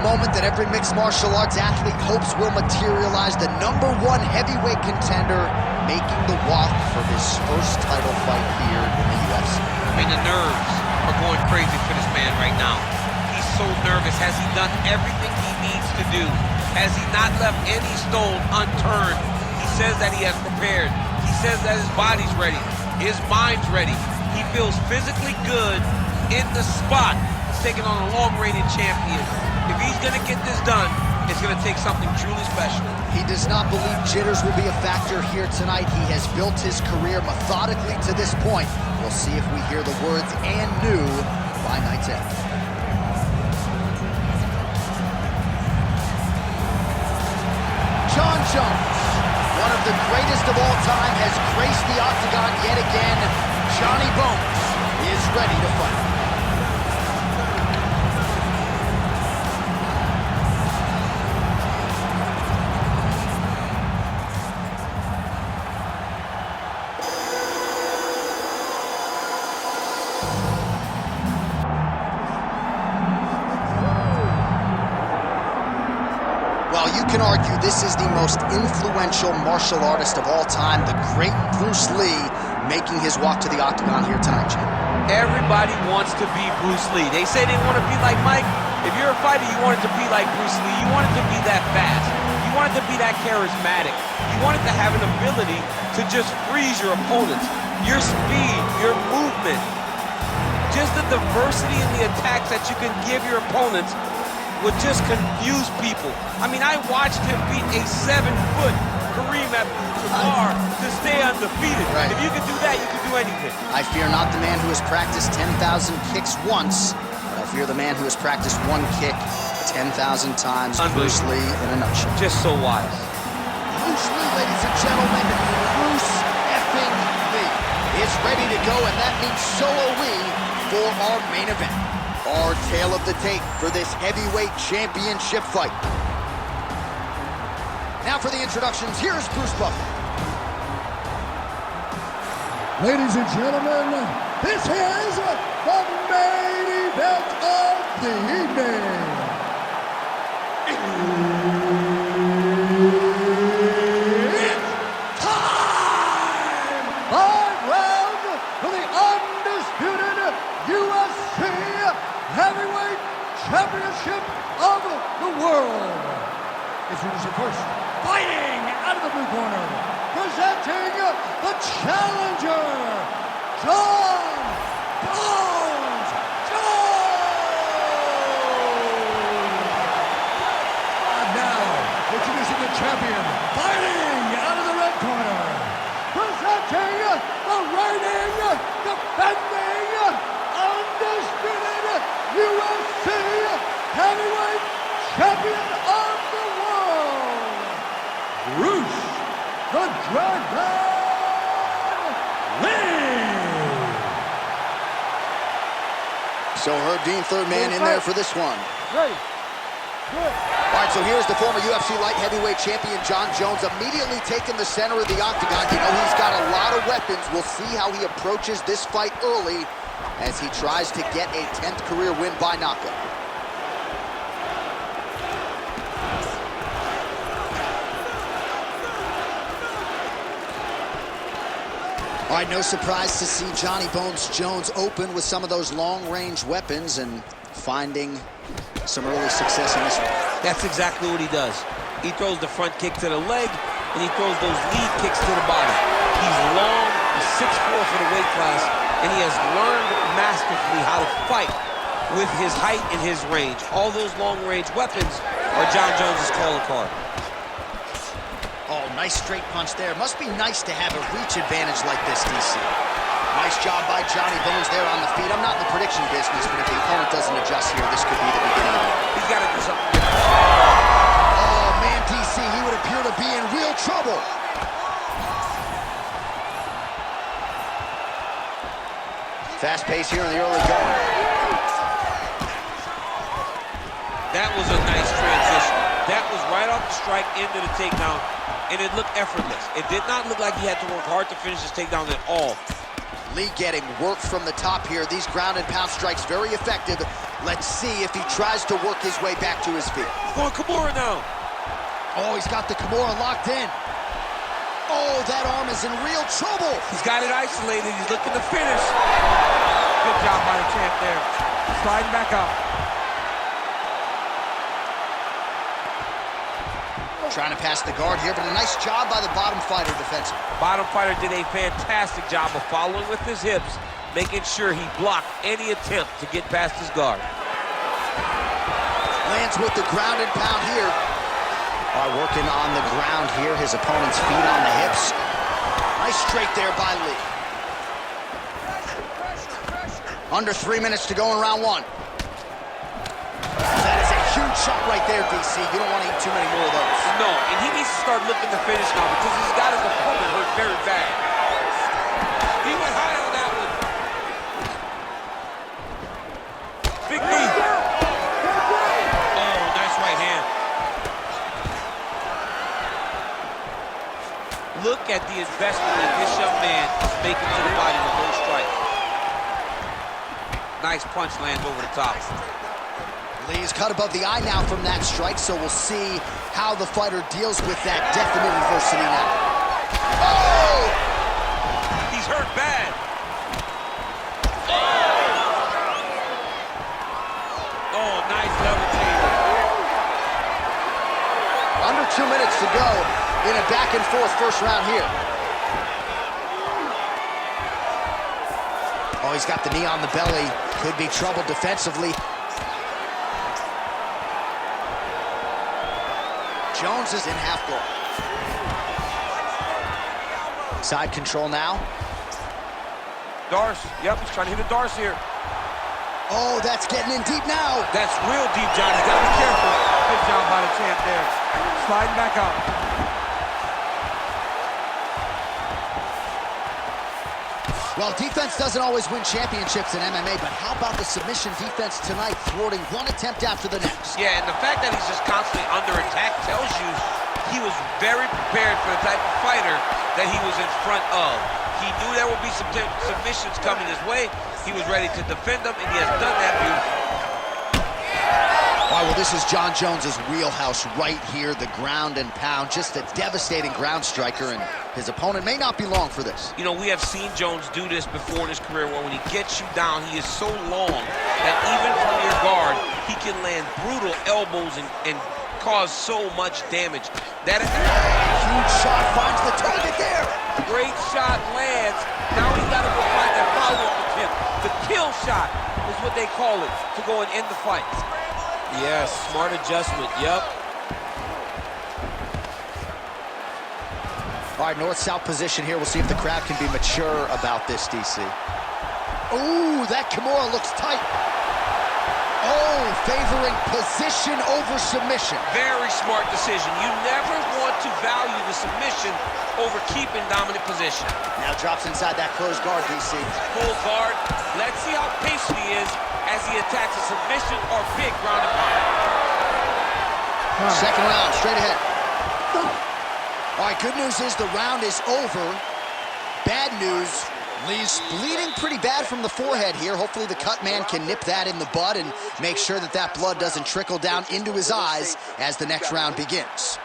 moment that every mixed martial arts athlete hopes will materialize. The #1 heavyweight contender making the walk for his first title fight here in the UFC. I mean, the nerves are going crazy for this man right now. He's so nervous. Has he done everything he needs to do? Has he not left any stone unturned? He says that he has prepared. He says that his body's ready. His mind's ready. He feels physically good in the spot. He's taking on a long-reigning champion. If he's going to get this done, it's going to take something truly special. He does not believe jitters will be a factor here tonight. He has built his career methodically to this point. We'll see if we hear the words "and new" by night's end. Jon Jones, one of the greatest of all time, has graced the octagon yet again. Johnny Bones is ready to fight. Well, you can argue this is the most influential martial artist of all time, the great Bruce Lee, making his walk to the octagon here tonight, Jim. Everybody wants to be Bruce Lee. They say they want to be like Mike. If you're a fighter, you want it to be like Bruce Lee. You want it to be that fast. You want it to be that charismatic. You want it to have an ability to just freeze your opponents. Your speed, your movement, just the diversity in the attacks that you can give your opponents would just confuse people. I mean, I watched him beat a 7-foot Kareem Abdul-Jabbar to stay undefeated. Right. If you can do that, you can do anything. I fear not the man who has practiced 10,000 kicks once, but I fear the man who has practiced one kick 10,000 times. Bruce Lee in a nutshell. Just so wise. Bruce Lee, ladies and gentlemen, Bruce effing Lee is ready to go, and that means so are we for our main event. Our tale of the tape for this heavyweight championship fight. Now for the introductions, here's Bruce Buffer. Ladies and gentlemen, this is the main event of the evening. It's time! 5 rounds for the undisputed UFC Heavyweight Championship of the world. Introducing first, fighting out of the blue corner, presenting the challenger, Jon Jones. And now, introducing the champion, fighting out of the red corner, presenting the reigning, defending, undisputed UFC Heavyweight Champion of the world, Bruce the Dragon Lee. So Herb Dean, third man in there for this one. Ready. Good. All right, so here's the former UFC light heavyweight champion, Jon Jones, immediately taking the center of the octagon. You know, he's got a lot of weapons. We'll see how he approaches this fight early as he tries to get a 10th career win by knockout. All right, no surprise to see Johnny Bones Jones open with some of those long-range weapons and finding some early success in this one. That's exactly what he does. He throws the front kick to the leg, and he throws those lead kicks to the body. He's long, he's 6'4" for the weight class, and he has learned masterfully how to fight with his height and his range. All those long-range weapons are Jon Jones' calling card. Oh, nice straight punch there. Must be nice to have a reach advantage like this, DC. Nice job by Johnny Bones there on the feet. I'm not in the prediction business, but if the opponent doesn't adjust here, this could be the beginning of it. He's got to do something different. Oh, man, DC, he would appear to be in real trouble. Fast pace here in the early going. That was a nice transition. That was right off the strike into the takedown, and it looked effortless. It did not look like he had to work hard to finish his takedown at all. Lee getting work from the top here. These ground and pound strikes very effective. Let's see if he tries to work his way back to his feet. Going Kimura now. Oh, he's got the Kimura locked in. Oh, that arm is in real trouble. He's got it isolated. He's looking to finish. Good job by the champ there. Sliding back up. Trying to pass the guard here, but a nice job by the bottom fighter defensively. Bottom fighter did a fantastic job of following with his hips, making sure he blocked any attempt to get past his guard. Lands with the ground and pound here. Working on the ground here, his opponent's feet on the hips. Nice straight there by Lee. Under 3 minutes to go in round one. That is a huge shot right there, DC. You don't want to eat too many more of those. No, and he needs to start looking to finish now because he's got his opponent hurt very bad. He went high on that one. Big knee. Oh, nice right hand. Look at the investment that this young man is making to the body with those strikes. Nice punch lands over the top. Lee's cut above the eye now from that strike, so we'll see how the fighter deals with that definite adversity now. Oh! He's hurt bad. Oh, nice levitator. Under 2 minutes to go in a back-and-forth first round here. Oh, he's got the knee on the belly. Could be trouble defensively. Jones is in half guard. Side control now. Darce, yep, he's trying to hit a Darce here. Oh, that's getting in deep now. That's real deep, Johnny. He's got to be careful. Good job by the champ there. Sliding back out. Well, defense doesn't always win championships in MMA, but how about the submission defense tonight, thwarting one attempt after the next? Yeah, and the fact that he's just constantly under attack tells you he was very prepared for the type of fighter that he was in front of. He knew there would be some submissions coming his way. He was ready to defend them, and he has done that beautifully. All right, well, this is Jon Jones's wheelhouse right here, the ground and pound. Just a devastating ground striker, and his opponent may not be long for this. You know, we have seen Jones do this before in his career, where when he gets you down, he is so long that even from your guard, he can land brutal elbows and cause so much damage. That is huge shot, finds the target there. Great shot lands. Now he's got to go find that follow-up attempt. The kill shot is what they call it, to go and end the fight. Yes, smart adjustment, yep. All right, north-south position here. We'll see if the crowd can be mature about this, DC. Ooh, that Kimura looks tight. Oh, favoring position over submission. Very smart decision. You never want to value the submission over keeping dominant position. Now drops inside that closed guard, DC. Full guard. Let's see how patient he is as he attacks a submission or big ground and pound. Second round, straight ahead. All right, good news is the round is over. Bad news, Lee's bleeding pretty bad from the forehead here. Hopefully the cut man can nip that in the bud and make sure that that blood doesn't trickle down into his eyes as the next round begins.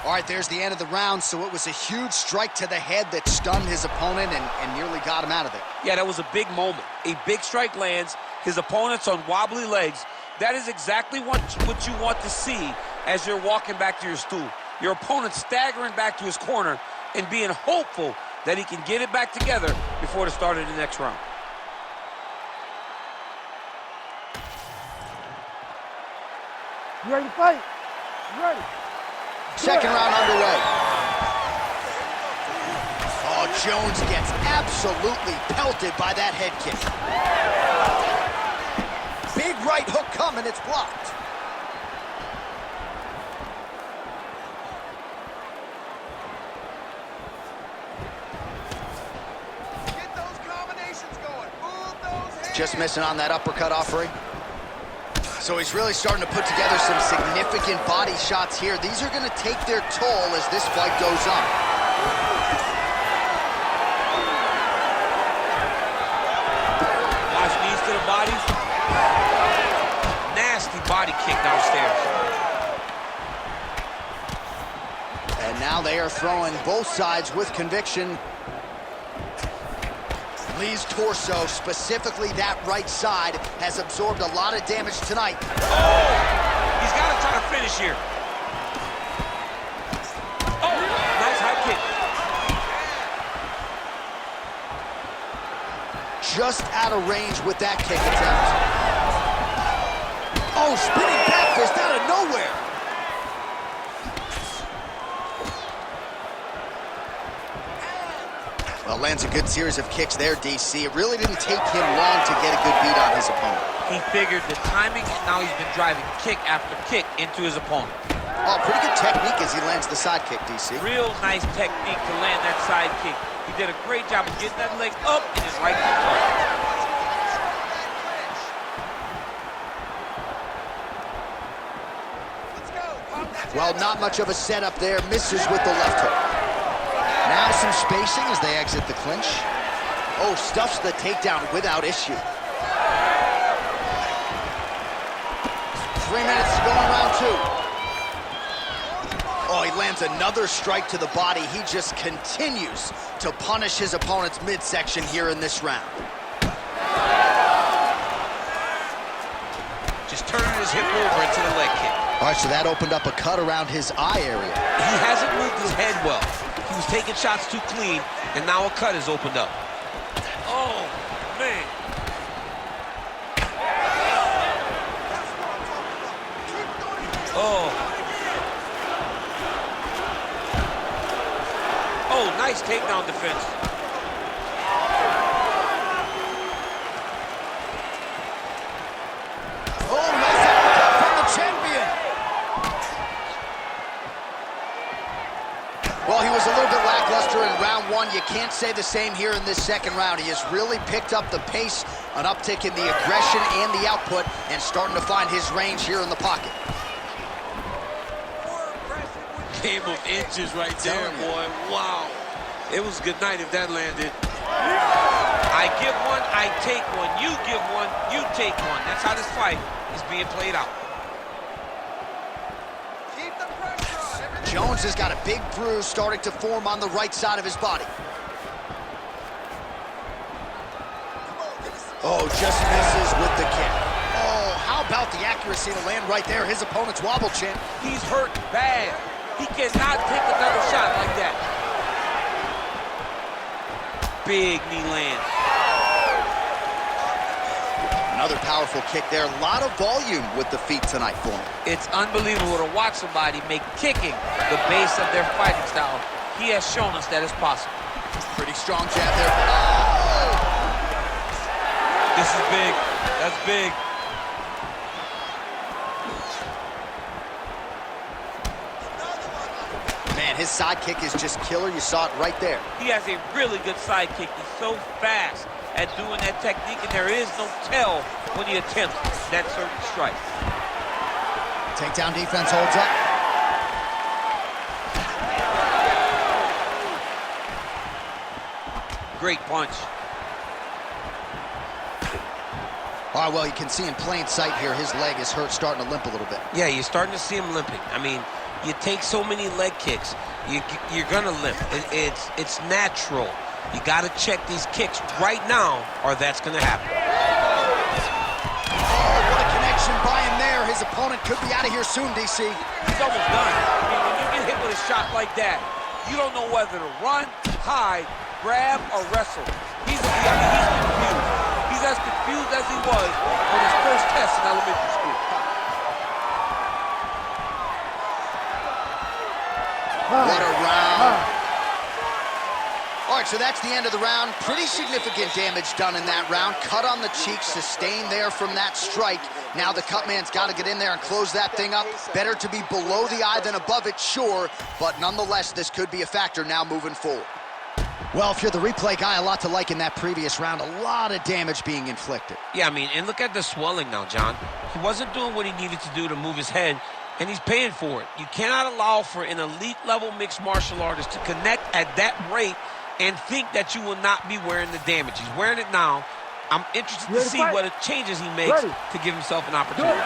All right, there's the end of the round, so it was a huge strike to the head that stunned his opponent and nearly got him out of there. Yeah, that was a big moment. A big strike lands, his opponent's on wobbly legs. That is exactly what you want to see as you're walking back to your stool. Your opponent staggering back to his corner and being hopeful that he can get it back together before the start of the next round. You ready to fight? You ready? Second round underway. Oh, Jones gets absolutely pelted by that head kick. Big right hook coming, it's blocked. Get those combinations going. Move those hands. Just missing on that uppercut offering. So he's really starting to put together some significant body shots here. These are going to take their toll as this fight goes on. nasty body kick downstairs. And now they are throwing both sides with conviction. Lee's torso, specifically that right side, has absorbed a lot of damage tonight. Oh! He's got to try to finish here. Oh! Nice high kick. Just out of range with that kick attempt. Oh, spinning back fist out of nowhere. Well, lands a good series of kicks there, DC. It really didn't take him long to get a good beat on his opponent. He figured the timing, and now he's been driving kick after kick into his opponent. Oh, pretty good technique as he lands the side kick, DC. Real nice technique to land that side kick. He did a great job of getting that leg up in his right foot. Well, not much of a setup there. Misses with the left hook. Now some spacing as they exit the clinch. Oh, stuffs the takedown without issue. 3 minutes to go in round 2. Oh, he lands another strike to the body. He just continues to punish his opponent's midsection here in this round. Just turning his hip over into the leg kick. All right, so that opened up a cut around his eye area. He hasn't moved his head well. He was taking shots too clean, and now a cut has opened up. Oh, man. Oh. Oh, nice takedown defense. Oh, nice uppercut from the champion. Well, he was a little bit lackluster in round 1. You can't say the same here in this second round. He has really picked up the pace, an uptick in the aggression and the output, and starting to find his range here in the pocket. Game of inches right there, boy. Wow. It was good night if that landed. I give one, I take one. You give one, you take one. That's how this fight is being played out. Keep the pressure on. Jones has got a big bruise starting to form on the right side of his body. Oh, just misses with the kick. Oh, how about the accuracy to land right there? His opponent's wobble chin. He's hurt bad. He cannot take another shot like that. Big knee lands. Another powerful kick there. A lot of volume with the feet tonight for him. It's unbelievable to watch somebody make kicking the base of their fighting style. He has shown us that it's possible. Pretty strong jab there. Oh! This is big. That's big. Man, his side kick is just killer. You saw it right there. He has a really good side kick. He's so fast at doing that technique, and there is no tell when he attempts that certain strike. Takedown defense holds up. Great punch. All right, well, you can see in plain sight here, his leg is hurt, starting to limp a little bit. Yeah, you're starting to see him limping. I mean, you take so many leg kicks, you're gonna limp. It's natural. You gotta check these kicks right now, or that's gonna happen. Oh, what a connection by him there. His opponent could be out of here soon, DC. He's almost done. I mean, when you get hit with a shot like that, you don't know whether to run, hide, grab, or wrestle. He's confused. He's as confused as he was on his first test in elementary school. What a round. All right, so that's the end of the round. Pretty significant damage done in that round. Cut on the cheek, sustained there from that strike. Now the cut man's got to get in there and close that thing up. Better to be below the eye than above it, sure. But nonetheless, this could be a factor now moving forward. Well, if you're the replay guy, a lot to like in that previous round. A lot of damage being inflicted. Yeah, I mean, and look at the swelling now, John. He wasn't doing what he needed to do to move his head, and he's paying for it. You cannot allow for an elite-level mixed martial artist to connect at that rate and think that you will not be wearing the damage. He's wearing it now. I'm interested to see what changes he makes to give himself an opportunity.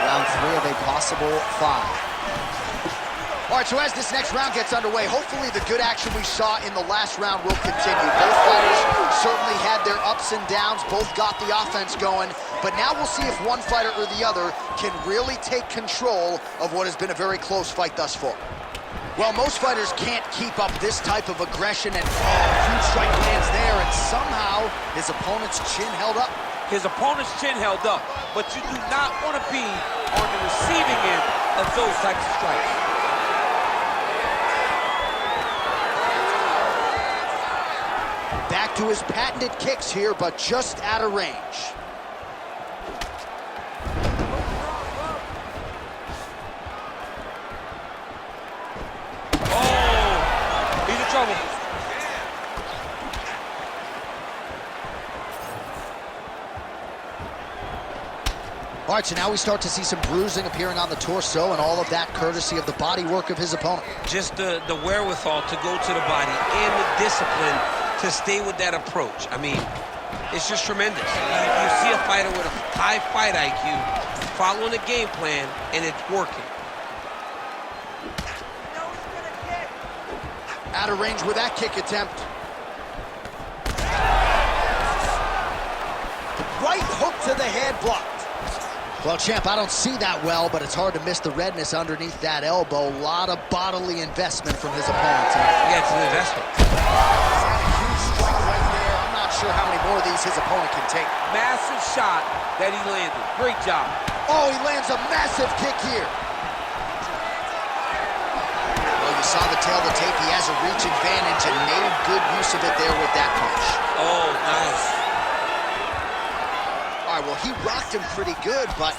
Round 3 of a possible 5. All right, so as this next round gets underway, hopefully the good action we saw in the last round will continue. Both fighters certainly had their ups and downs, both got the offense going, but now we'll see if one fighter or the other can really take control of what has been a very close fight thus far. Well, most fighters can't keep up this type of aggression, and huge strike lands there, and somehow his opponent's chin held up. His opponent's chin held up, but you do not want to be on the receiving end of those types of strikes. Back to his patented kicks here, but just out of range. Oh, he's in trouble. All right, so now we start to see some bruising appearing on the torso, and all of that courtesy of the body work of his opponent. Just the wherewithal to go to the body and the discipline to stay with that approach. I mean, it's just tremendous. You see a fighter with a high fight IQ following a game plan, and it's working. Out of range with that kick attempt. Right hook to the head, blocked. Well, champ, I don't see that well, but it's hard to miss the redness underneath that elbow. A lot of bodily investment from his opponent tonight. Yeah, it's an investment. Huge strike right there. I'm not sure how many more of these his opponent can take. Massive shot that he landed. Great job. Oh, he lands a massive kick here. Well, you saw the tail of the tape. He has a reach advantage and made good use of it there with that punch. Oh, nice. All right, well, he rocked him pretty good, but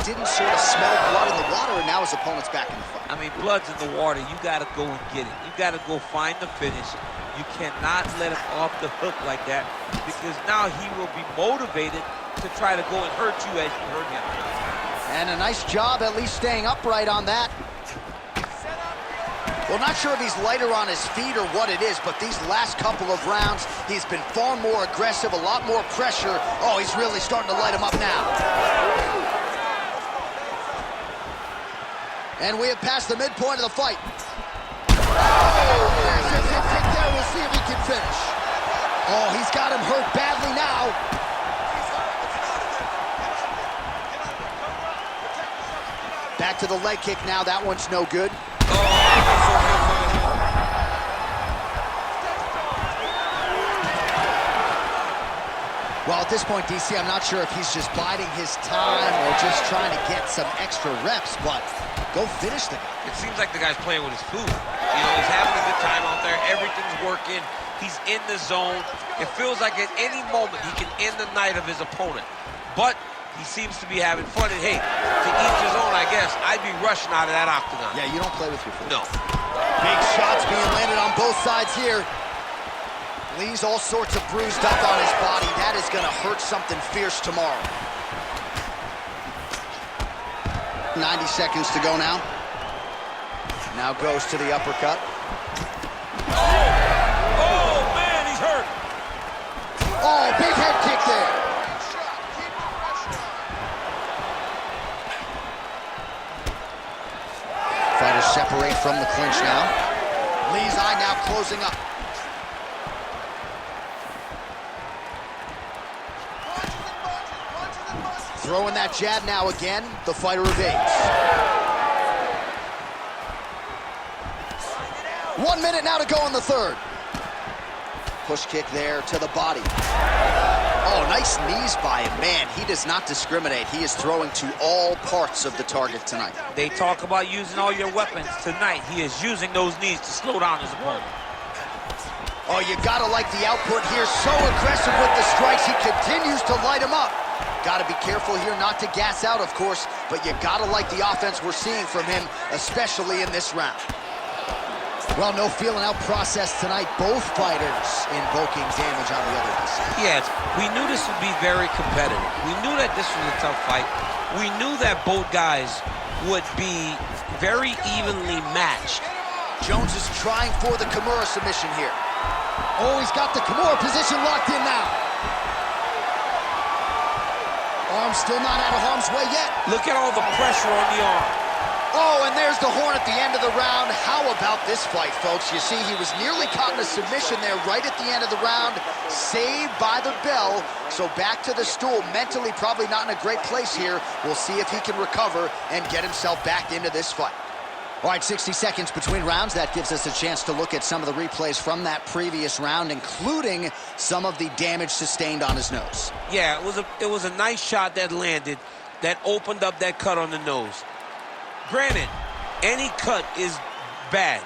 didn't sort of smell blood in the water, and now his opponent's back in the fight. I mean, blood's in the water. You got to go and get it. You got to go find the finish. You cannot let him off the hook like that, because now he will be motivated to try to go and hurt you as you hurt him. And a nice job at least staying upright on that. Well, not sure if he's lighter on his feet or what it is, but these last couple of rounds, he's been far more aggressive, a lot more pressure. Oh, he's really starting to light him up now. And we have passed the midpoint of the fight. Oh, massive hit kick there. We'll see if he can finish. Oh, he's got him hurt badly now. Back to the leg kick now. That one's no good. Well, at this point, DC, I'm not sure if he's just biding his time or just trying to get some extra reps, but go finish the guy. It seems like the guy's playing with his food. You know, he's having a good time out there. Everything's working. He's in the zone. It feels like at any moment he can end the night of his opponent. But he seems to be having fun, and hey, to each his own, I guess. I'd be rushing out of that octagon. Yeah, you don't play with your food. No. Big shots being landed on both sides here. Lee's all sorts of bruised up on his body. That is going to hurt something fierce tomorrow. 90 seconds to go now. Now goes to the uppercut. Oh, man, he's hurt. Oh, big head kick there. Fighters separate from the clinch now. Lee's eye now closing up. Throwing that jab now again. The fighter evades. 1 minute now to go in the third. Push kick there to the body. Oh, nice knees by him. Man, he does not discriminate. He is throwing to all parts of the target tonight. They talk about using all your weapons. Tonight, he is using those knees to slow down his opponent. Oh, you gotta like the output here. So aggressive with the strikes. He continues to light him up. Gotta be careful here not to gas out, of course, but you gotta like the offense we're seeing from him, especially in this round. Well, no feeling out process tonight. Both fighters invoking damage on the other side. Yes, we knew this would be very competitive. We knew that this was a tough fight. We knew that both guys would be very evenly matched. Jones is trying for the Kimura submission here. Oh, he's got the Kimura position locked in now. Arm still not out of harm's way yet. Look at all the pressure on the arm. Oh, and there's the horn at the end of the round. How about this fight, folks? You see, he was nearly caught in a submission there right at the end of the round. Saved by the bell. So back to the stool. Mentally probably not in a great place here. We'll see if he can recover and get himself back into this fight. All right, 60 seconds between rounds. That gives us a chance to look at some of the replays from that previous round, including some of the damage sustained on his nose. Yeah, it was a nice shot that landed, that opened up that cut on the nose. Granted, any cut is bad,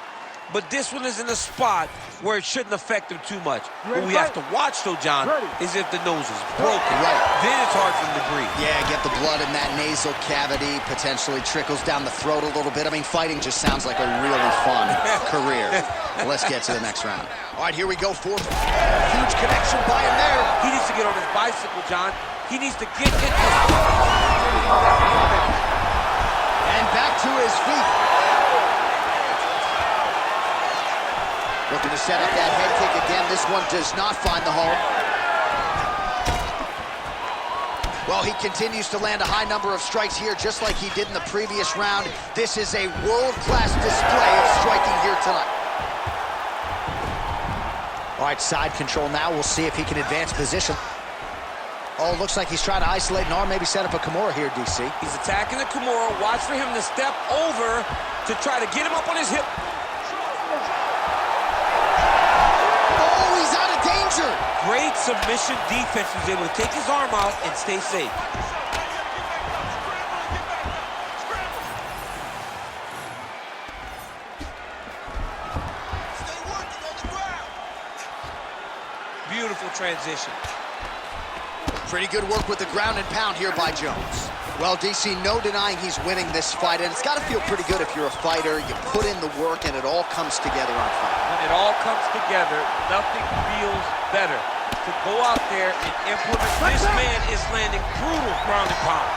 but this one is in a spot where it shouldn't affect him too much. What we have to watch, though, John, is if the nose is broken. Right. Then it's hard for him to breathe. Yeah, get the blood in that nasal cavity, potentially trickles down the throat a little bit. I mean, fighting just sounds like a really fun career. Let's get to the next round. All right, here we go. Huge connection by him there. He needs to get on his bicycle, John. He needs to get in. And back to his feet. Looking to set up that head kick again. This one does not find the home. Well, he continues to land a high number of strikes here, just like he did in the previous round. This is a world-class display of striking here tonight. All right, side control now. We'll see if he can advance position. Oh, looks like he's trying to isolate an arm, maybe set up a Kimura here, DC. He's attacking the Kimura. Watch for him to step over to try to get him up on his hip. Oh, he's out of danger. Great submission defense. He was able to take his arm out and stay safe. Stay working on the ground. Beautiful transition. Pretty good work with the ground and pound here by Jones. Well, DC, no denying he's winning this fight, and it's got to feel pretty good if you're a fighter. You put in the work, and it all comes together on fight. When it all comes together, nothing feels better. To go out there and implement, this man is landing brutal ground and pound.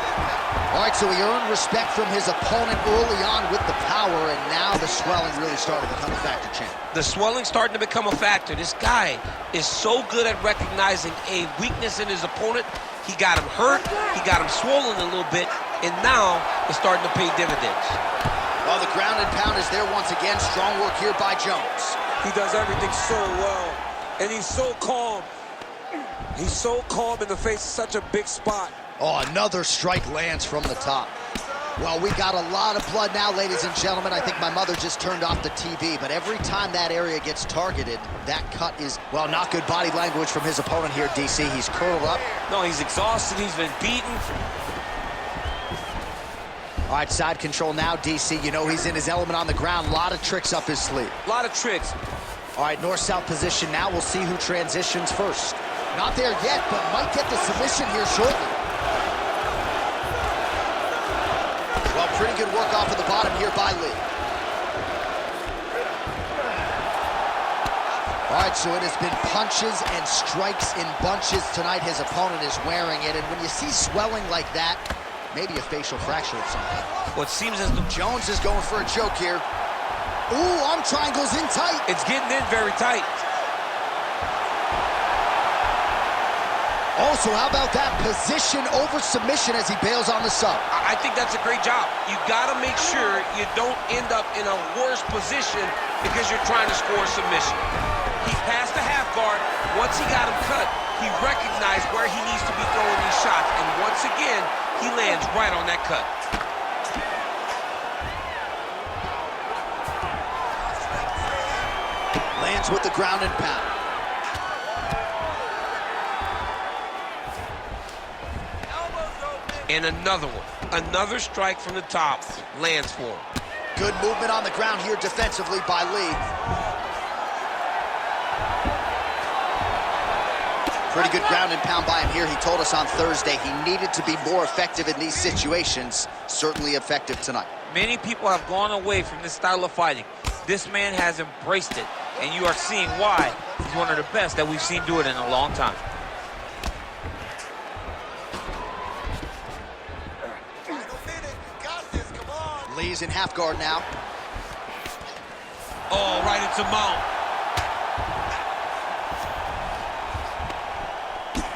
All right, so he earned respect from his opponent early on with the power, and now the swelling really started to become a factor, champ. The swelling starting to become a factor. This guy is so good at recognizing a weakness in his opponent. He got him hurt, he got him swollen a little bit, and now it's starting to pay dividends. Well, the ground and pound is there once again. Strong work here by Jones. He does everything so well, and he's so calm. He's so calm in the face of such a big spot. Oh, another strike lands from the top. Well, we got a lot of blood now, ladies and gentlemen. I think my mother just turned off the TV, but every time that area gets targeted, that cut is, well, not good body language from his opponent here, DC. He's curled up. No, he's exhausted, he's been beaten. All right, side control now, DC. You know he's in his element on the ground. A lot of tricks up his sleeve. A lot of tricks. All right, north-south position now. We'll see who transitions first. Not there yet, but might get the submission here shortly. Well, pretty good work off of the bottom here by Lee. All right, so it has been punches and strikes in bunches tonight. His opponent is wearing it, and when you see swelling like that, maybe a facial fracture of something. What seems as though Jones is going for a choke here. Ooh, arm triangle's in tight. it's getting in very tight. Also, how about that position over submission as he bails on the sub? I think that's a great job. You gotta make sure you don't end up in a worse position because you're trying to score a submission. He passed the half guard. Once he got him cut, he recognized where he needs to be throwing these shots. And once again, he lands right on that cut. Lands with the ground and pound. And another one. Another strike from the top lands for him. Good movement on the ground here defensively by Lee. Pretty good ground and pound by him here. He told us on Thursday he needed to be more effective in these situations. Certainly effective tonight. Many people have gone away from this style of fighting. This man has embraced it, and you are seeing why he's one of the best that we've seen do it in a long time. Lee's in half guard now. Oh, right into mount.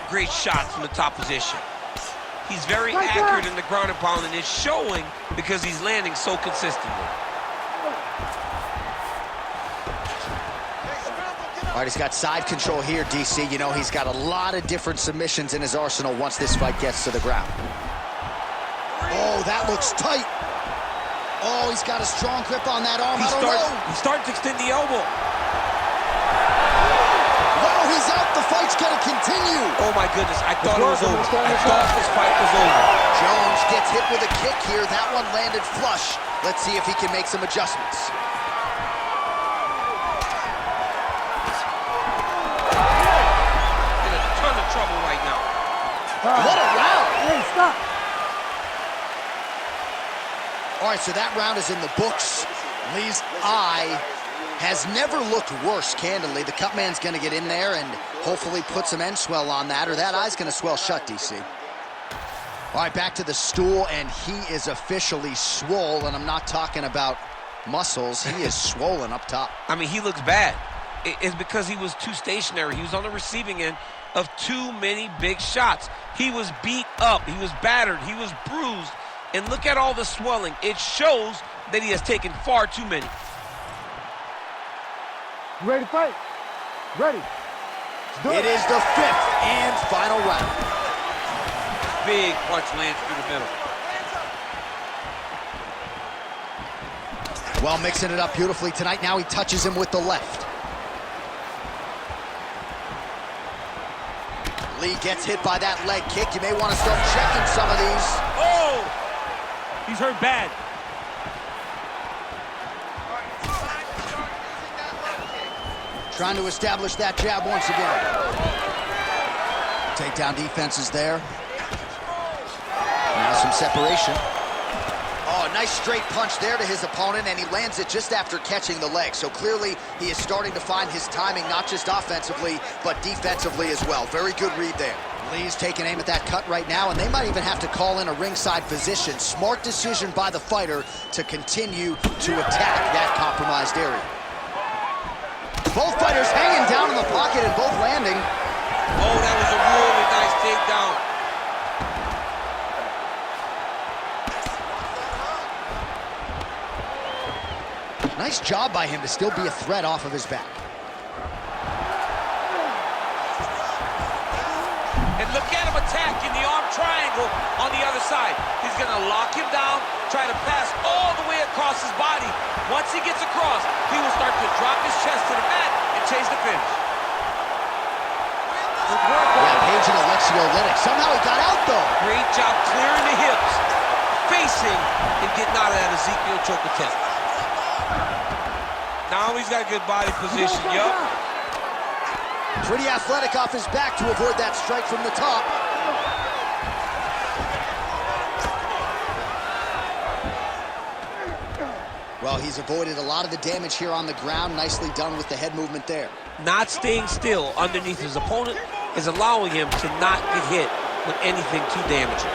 Great shot from the top position. He's very accurate in the ground and pound, and it's showing because he's landing so consistently. All right, he's got side control here, DC. You know, he's got a lot of different submissions in his arsenal once this fight gets to the ground. Oh, that looks tight. Oh, he's got a strong grip on that arm. He's starting to extend the elbow. Wow, he's out. The fight's going to continue. Oh, my goodness. I thought it was over. I thought this fight was over. Jones gets hit with a kick here. That one landed flush. Let's see if he can make some adjustments. In a ton of trouble right now. What a round. Hey, stop. All right, so that round is in the books. Lee's eye has never looked worse, candidly. The cut man's going to get in there and hopefully put some end swell on that, or that eye's going to swell shut, DC. All right, back to the stool, and he is officially swole, and I'm not talking about muscles. He is swollen up top. I mean, he looks bad. It's because he was too stationary. He was on the receiving end of too many big shots. He was beat up. He was battered. He was bruised. And look at all the swelling. It shows that he has taken far too many. You ready to fight? Ready. It is the 5th and final round. Big punch lands through the middle. Well, mixing it up beautifully tonight. Now he touches him with the left. Lee gets hit by that leg kick. You may want to start checking some of these. Oh! He's hurt bad. Trying to establish that jab once again. Takedown defense is there. Now some separation. Oh, nice straight punch there to his opponent, and he lands it just after catching the leg. So clearly he is starting to find his timing, not just offensively, but defensively as well. Very good read there. Lee's taking aim at that cut right now, and they might even have to call in a ringside physician. Smart decision by the fighter to continue to attack that compromised area. Both fighters hanging down in the pocket and both landing. Oh, that was a really nice takedown. Nice job by him to still be a threat off of his back. And look at him attack in the arm triangle on the other side. He's going to lock him down, try to pass all the way across his body. Once he gets across, he will start to drop his chest to the mat and chase the finish. Yeah, Page and Alexio Oleinik. Somehow he got out, though. Great job clearing the hips, facing, and getting out of that Ezekiel choke attempt. Now he's got good body position, yup. Pretty athletic off his back to avoid that strike from the top. Well, he's avoided a lot of the damage here on the ground. Nicely done with the head movement there. Not staying still underneath his opponent is allowing him to not get hit with anything too damaging.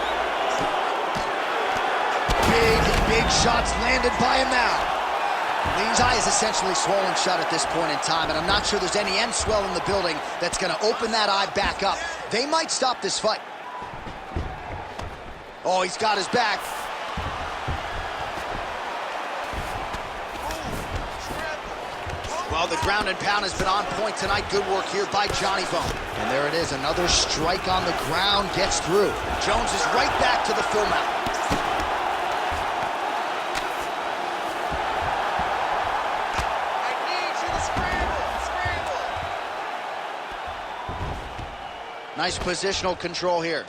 Big shots landed by him now. Lee's eye is essentially swollen shut at this point in time, and I'm not sure there's any end swell in the building that's going to open that eye back up. They might stop this fight. Oh, he's got his back. Well, the ground and pound has been on point tonight. Good work here by Johnny Bone. And there it is, another strike on the ground gets through. Jones is right back to the full mount. Nice positional control here.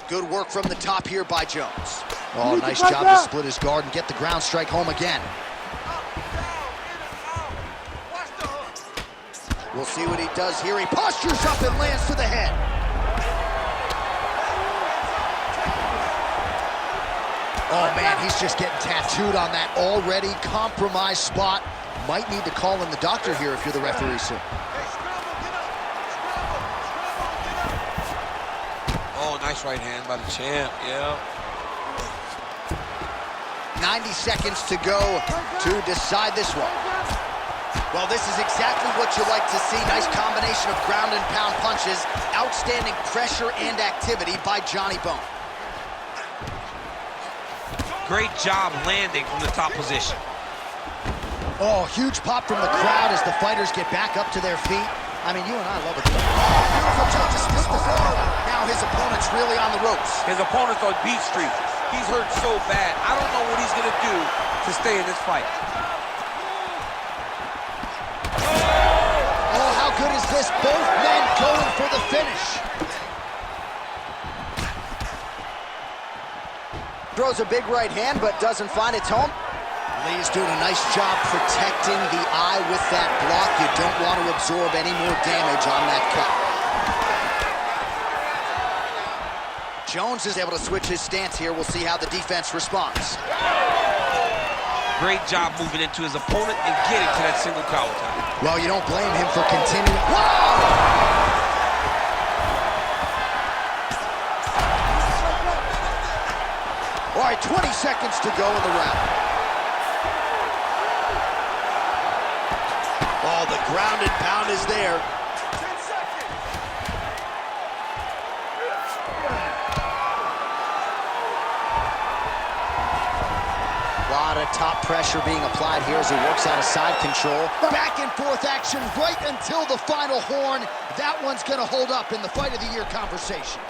Good work from the top here by Jones. Oh, nice job to split his guard and get the ground strike home again. We'll see what he does here. He postures up and lands to the head. Oh, man, he's just getting tattooed on that already compromised spot. Might need to call in the doctor here if you're the referee soon. Oh, nice right hand by the champ, yeah. 90 seconds to go to decide this one. Well, this is exactly what you like to see. Nice combination of ground and pound punches. Outstanding pressure and activity by Johnny Bone. Great job landing from the top position. Oh, huge pop from the crowd as the fighters get back up to their feet. I mean, you and I love it. Beautiful job to split the floor. Now his opponent's really on the ropes. His opponent's on beat street. He's hurt so bad. I don't know what he's going to do to stay in this fight. Oh, how good is this? Both men going for the finish. Throws a big right hand, but doesn't find its home. Lee's doing a nice job protecting the eye with that block. You don't want to absorb any more damage on that cut. Jones is able to switch his stance here. We'll see how the defense responds. Great job moving into his opponent and getting to that single collar tie. Well, you don't blame him for continuing. Wow! All right, 20 seconds to go in the round. Oh, the ground and pound is there. 10 seconds. A lot of top pressure being applied here as he works out of side control. Back and forth action right until the final horn. That one's going to hold up in the fight of the year conversation.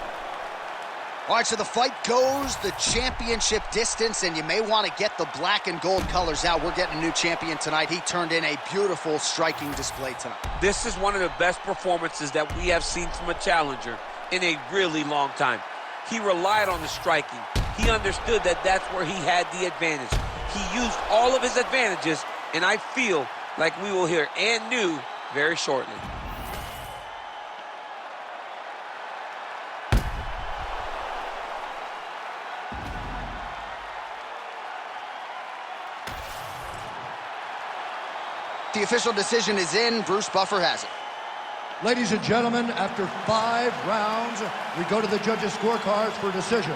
All right, so the fight goes the championship distance, and you may want to get the black and gold colors out. We're getting a new champion tonight. He turned in a beautiful striking display tonight. This is one of the best performances that we have seen from a challenger in a really long time. He relied on the striking. He understood that that's where he had the advantage. He used all of his advantages, and I feel like we will hear and new very shortly. The official decision is in. Bruce Buffer has it. Ladies and gentlemen, after 5 rounds, we go to the judges' scorecards for decision.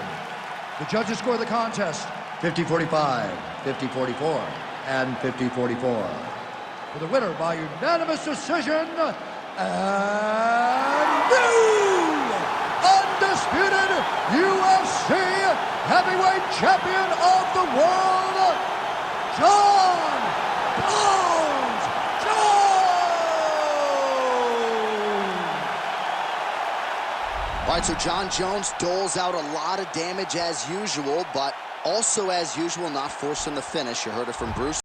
The judges score the contest 50-45, 50-44, and 50-44. For the winner by unanimous decision, and new undisputed UFC heavyweight champion of the world, Jon Jones! All right, so Jon Jones doles out a lot of damage as usual, but also as usual, not forcing the finish. You heard it from Bruce.